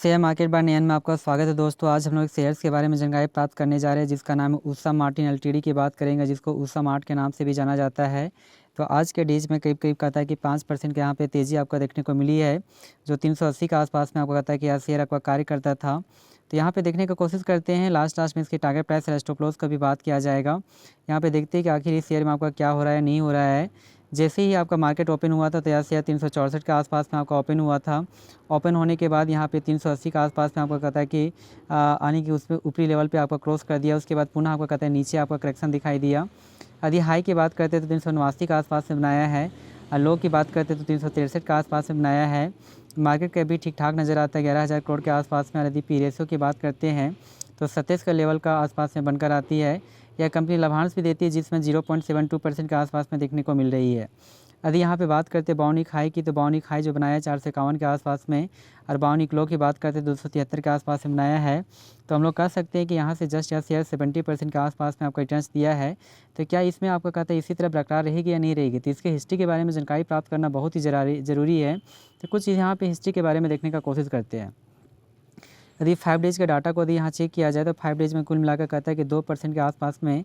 Share market bye नयन में आपका स्वागत है दोस्तों। आज हम लोग शेयर्स के बारे में जानकारी प्राप्त करने जा रहे हैं जिसका नाम है उषा मार्टिन एलटीडी की बात करेंगे, जिसको उषा मार्ट के नाम से भी जाना जाता है। तो आज के डेज में करीब करीब कहता है कि 5% के यहाँ पे तेज़ी आपको देखने को मिली है, जो 380 के आसपास में आपको कहता है कि यह शेयर आपका कार्य करता था। तो यहाँ पे देखने की कोशिश करते हैं, लास्ट में इसकी टारगेट प्राइस और स्टॉप लॉस का भी बात किया जाएगा। यहाँ पे देखते हैं कि आखिर इस शेयर में आपका क्या हो रहा है, नहीं हो रहा है। जैसे ही आपका मार्केट ओपन हुआ था तो यह शेयर 364 के आसपास में आपका ओपन हुआ था। ओपन होने के बाद यहाँ पे 380 के आसपास में आपको कहता है कि आने की उसमें ऊपरी लेवल पे आपका क्रॉस कर दिया। उसके बाद पुनः आपको कहता है नीचे आपका करेक्शन दिखाई दिया। यदि हाई की बात करते तो 389 के आसपास में बनाया है, और लो की बात करते तो 363 के आसपास में बनाया है। मार्केट का भी ठीक ठाक नज़र आता है 11,000 करोड़ के आसपास में। यदि पी रेशियो की बात करते हैं तो 27 का लेवल का आसपास में बनकर आती है। यह कंपनी लाभांश भी देती है जिसमें 0.72% के आसपास में देखने को मिल रही है। यदि यहाँ पे बात करते हैं बाउनिक हाई की, तो बाउनिक हाई जो बनाया है 451 के आसपास में, और बाउनिक लो की बात करते हैं 273 के आसपास में बनाया है। तो हम लोग कह सकते हैं कि यहाँ से जस्ट यह शेयर 70% के आसपास में आपका रिटर्न्स दिया है। तो क्या इसमें आपका कहता है इसी तरह बरकरार रहेगी या नहीं रहेगी, तो इसके हिस्ट्री के बारे में जानकारी प्राप्त करना बहुत ही ज़रूरी है। तो कुछ चीज़ यहाँ पर हिस्ट्री के बारे में देखने का कोशिश करते हैं। यदि 5 डेज़ का डाटा को यदि यहाँ चेक किया जाए तो 5 डेज़ में कुल मिलाकर कहता है कि 2% के आसपास में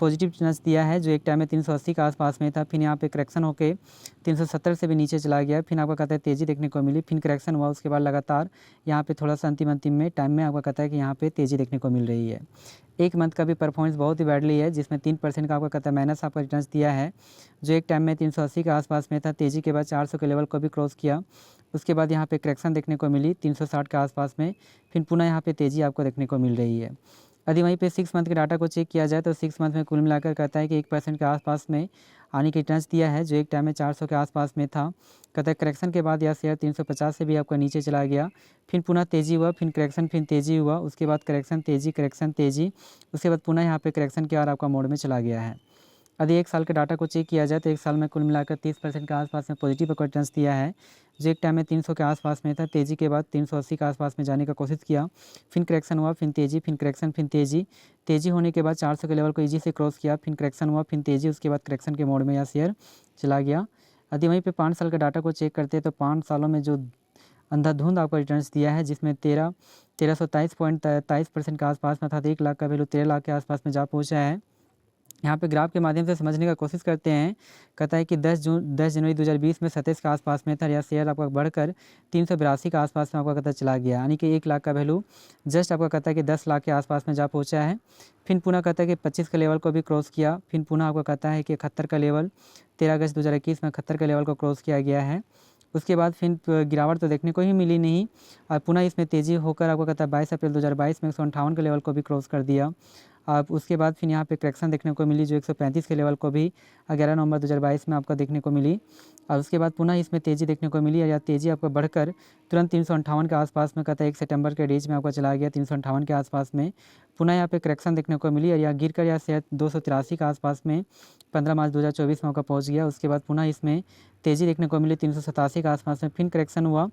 पॉजिटिव रिटर्न्स दिया है, जो एक टाइम में 380 के आसपास में था। फिर यहाँ पे करेक्शन होकर 370 से भी नीचे चला गया। फिर आपका कहता है तेज़ी देखने को मिली, फिर करेक्शन हुआ। उसके बाद लगातार यहाँ पे थोड़ा सा अंतिम में टाइम में आपका कहता है कि यहाँ पे तेज़ी देखने को मिल रही है। एक मंथ का भी परफॉर्मेंस बहुत ही बैडली है, जिसमें 3% का आपका कहता है माइनस आपका रिटर्न्स दिया है, जो एक टाइम में 380 के आसपास में था। तेज़ी के बाद 400 के लेवल को भी क्रॉस किया। उसके बाद यहाँ पे करेक्शन देखने को मिली 360 के आसपास में, फिर पुनः यहाँ पे तेज़ी आपको देखने को मिल रही है। यदि वहीं पे 6 मंथ के डाटा को चेक किया जाए तो 6 मंथ में कुल मिलाकर कहता है कि 1% के आसपास में आने की रिटर्न्स दिया है, जो एक टाइम में 400 के आसपास में था। कहता है करेक्शन के बाद यह शेयर 350 से भी आपका नीचे चला गया। फिर पुनः तेज़ी हुआ, फिर करेक्शन, फिर तेज़ी हुआ। उसके बाद करेक्शन तेज़ी, उसके बाद पुनः यहाँ पे करेक्शन के और आपका मोड में चला गया है। यदि 1 साल के डाटा को चेक किया जाए तो 1 साल में कुल मिलाकर 30% के आसपास में पॉजिटिव रिटर्न्स दिया है, जो एक टाइम में 300 के आसपास में था। तेज़ी के बाद 380 के आसपास में जाने का कोशिश किया, फिर करेक्शन हुआ, फिर तेज़ी, फिर करेक्शन, फिर तेज़ी। तेज़ी होने के बाद 400 के लेवल को ईजी से क्रॉस किया, फिर करेक्शन हुआ, फिर तेज़ी। उसके बाद करेक्शन के मोड में यह शेयर चला गया। यदि वहीं पे 5 साल का डाटा को चेक करते हैं तो 5 सालों में जो अंधाधुंध आपको रिटर्न्स दिया है, जिसमें 1323.23% के आसपास में था। 1 लाख का वैल्यू 13 लाख के आसपास में जा पहुँचा है। यहाँ पे ग्राफ के माध्यम से समझने का कोशिश करते हैं। कहता है कि 10 जनवरी 2020 में 27 के आसपास में था। यह शेयर आपका बढ़कर 382 के आसपास में आपका कहता चला गया, यानी कि 1 लाख का वैल्यू जस्ट आपका कहता है कि 10 लाख के आसपास में जा पहुंचा है। फिर पुनः कहता है कि 25 का लेवल को भी क्रॉस किया। फिर पुनः आपका कहता है कि 71 का लेवल 13 अगस्त 2021 में 71 का लेवल को क्रॉस किया गया है। उसके बाद फिर गिरावट तो देखने को ही मिली नहीं, और पुनः इसमें तेज़ी होकर आपको कहता है 22 अप्रैल 2022 में 158 के लेवल को भी क्रॉस कर दिया। अब उसके बाद फिर यहाँ पे करेक्शन देखने को मिली, जो 135 के लेवल को भी 11 नवंबर 2022 में आपका देखने को मिली। और उसके बाद पुनः इसमें तेज़ी देखने को मिली, और यह तेज़ी आपका बढ़कर तुरंत 358 के आसपास में कहता है 1 सितंबर के डेज में आपका चला गया 358 के आसपास में। पुनः यहाँ पे करेक्शन देखने को मिली, और यह गिर कर यह शेयर 283 के आसपास में 15 मार्च 2024 में आपका पहुँच गया। उसके बाद पुनः इसमें तेज़ी देखने को मिली 387 के आसपास में, फिर करेक्शन हुआ,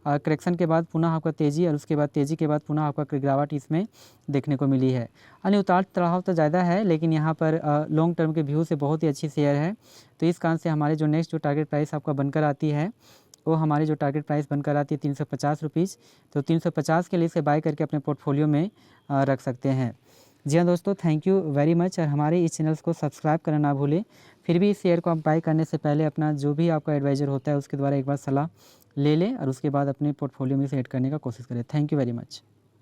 और करेक्शन के बाद पुनः आपका तेज़ी, और उसके बाद तेज़ी के बाद पुनः आपका गिरावट इसमें देखने को मिली है। यानी उतार चढ़ाव तो ज़्यादा है, लेकिन यहाँ पर लॉन्ग टर्म के व्यू से बहुत ही अच्छी शेयर है। तो इस कारण से हमारे जो नेक्स्ट जो टारगेट प्राइस आपका बनकर आती है, वो हमारी जो टारगेट प्राइस बनकर आती है 350 रुपीज़। तो 350 के लिए इसे बाय करके अपने पोर्टफोलियो में रख सकते हैं। जी हाँ दोस्तों, थैंक यू वेरी मच, और हमारे इस चैनल्स को सब्सक्राइब करना ना भूलें। फिर भी इस शेयर को आप बाय करने से पहले अपना जो भी आपका एडवाइज़र होता है उसके द्वारा एक बार सलाह ले लें, और उसके बाद अपने पोर्टफोलियो में इसे ऐड करने का कोशिश करें। Thank you very much.